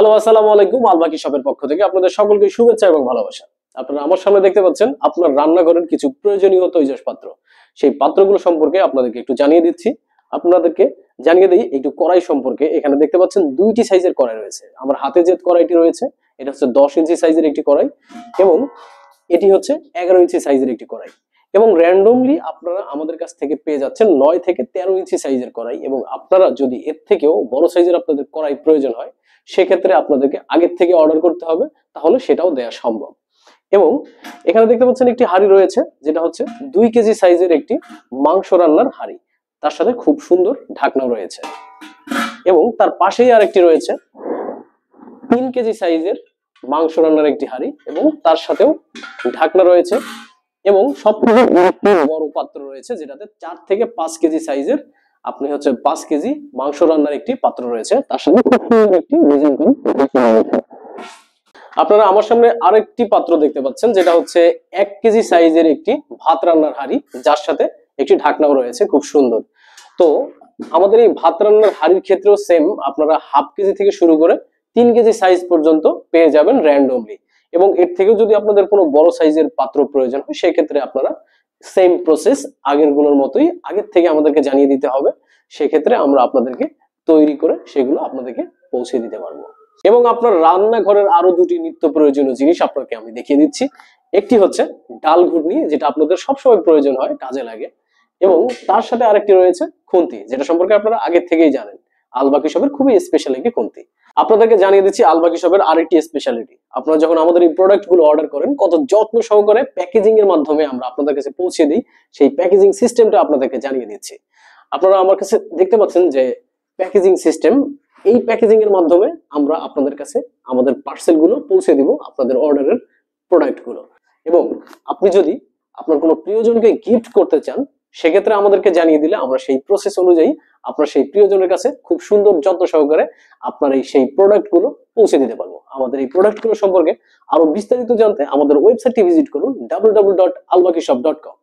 Hello, আসসালামু আলাইকুম। আলবাকি শপের পক্ষ থেকে আপনাদের সকলকে শুভেচ্ছা এবং ভালোবাসা। আপনারা আমার সামনে দেখতে পাচ্ছেন আপনার রান্নাঘরের কিছু প্রয়োজনীয় তৈজসপাত্র। সেই পাত্রগুলো সম্পর্কে আপনাদেরকে একটু জানিয়ে দিচ্ছি। আপনাদেরকে জানিয়ে দিই একটু কড়াই সম্পর্কে। এখানে দেখতে পাচ্ছেন দুইটি সাইজের কড়াই রয়েছে। আমার হাতে যে কড়াইটি রয়েছে এটা হচ্ছে 10 ইঞ্চি সাইজের একটি কড়াই এবং এটি হচ্ছে 11 ইঞ্চি সাইজের একটি কড়াই এবং র্যান্ডমলি আপনারা আমাদের কাছ থেকে পেয়ে যাচ্ছেন 9 থেকে 13 ইঞ্চি সাইজের কড়াই। এবং আপনারা যদি এর থেকেও বড় সাইজের আপনাদের কড়াই প্রয়োজন হয় সেক্ষেত্রে আপনাদেরকে আগের থেকে অর্ডার করতে হবে, তাহলে সেটাও দেওয়া সম্ভব। এবং এখানে দেখতে পাচ্ছেন একটি হাঁড়ি রয়েছে যেটা হচ্ছে 2 কেজি সাইজের একটি মাংস রান্নার হাঁড়ি, তার সাথে খুব সুন্দর ঢাকনা রয়েছে। এবং তার পাশেই আরেকটি রয়েছে 3 কেজি সাইজের মাংস রান্নার একটি হাঁড়ি এবং তার সাথেও ঢাকনা রয়েছে। এবং সবথেকে বড় পাত্র রয়েছে যেটাতে 4 থেকে 5 কেজি সাইজের আপনি হচ্ছে 5 কেজি মাংস রান্নার একটি পাত্র রয়েছে, তার সাথে একটি ডিজাইন করা রয়েছে। আপনারা আমার সামনে আরেকটি পাত্র দেখতে পাচ্ছেন যেটা হচ্ছে 1 কেজি সাইজের একটি ভাত রান্নার হাঁড়ি, যার সাথে একটি ঢাকনাও রয়েছে খুব সুন্দর। তো আমাদের এই ভাত রান্নার হাঁড়ির ক্ষেত্রেও সেম, আপনারা হাফ কেজি থেকে শুরু করে 3 কেজি সাইজ পর্যন্ত পেয়ে যাবেন র্যান্ডমলি। এবং এর থেকেও যদি আপনাদের কোনো বড় সাইজের পাত্র প্রয়োজন হয় সেক্ষেত্রে আপনারা সেম প্রসেস আগের গুলোর মতোই আগের থেকে আমাদেরকে জানিয়ে দিতে হবে। সেক্ষেত্রে আমরা আপনাদেরকে তৈরি করে সেগুলো আপনাদেরকে পৌঁছে দিতে পারবো। এবং আপনার রান্নাঘরের আরো দুটি নিত্য প্রয়োজনীয় জিনিস আপনাকে আমি দেখিয়ে দিচ্ছি। একটি হচ্ছে ডাল ঘুটনি, যেটা আপনাদের সবসময় প্রয়োজন হয়, কাজে লাগে। এবং তার সাথে আরেকটি রয়েছে খুন্তি, যেটা সম্পর্কে আপনারা আগে থেকেই জানেন। আলবাকি শপের খুবই স্পেশাল একটি খুন্তি। আপনাদেরকে জানিয়ে দিচ্ছি আলবাকি শপের আরেকটি স্পেশালিটি। আপনারা যখন আমাদের এই প্রোডাক্ট গুলো অর্ডার করেন কত যত্ন সহকারে প্যাকেজিং এর মাধ্যমে আমরা আপনাদের কাছে পৌঁছে দিই, সেই প্যাকেজিং সিস্টেমটা আপনাদেরকে জানিয়ে দিচ্ছি। আপনারা আমার কাছে দেখতে পাচ্ছেন যে প্যাকেজিং সিস্টেম, এই প্যাকেজিং এর মাধ্যমে আমরা আপনাদের কাছে আমাদের পার্সেল গুলো পৌঁছে দিব, আপনাদের অর্ডারের প্রোডাক্ট গুলো। এবং আপনি যদি আপনার কোনো প্রিয়জনকে গিফট করতে চান সেক্ষেত্রে আমাদেরকে জানিয়ে দিলে আমরা সেই প্রসেস অনুযায়ী আপনার সেই প্রিয়জনের কাছে খুব সুন্দর যত্ন সহকারে আপনার সেই প্রোডাক্ট গুলো পৌঁছে দিতে পারবো। আমাদের এই প্রোডাক্ট গুলো সম্পর্কে আরো বিস্তারিত জানতে আমাদের ওয়েবসাইটটি ভিজিট করুন www.albakishop.com।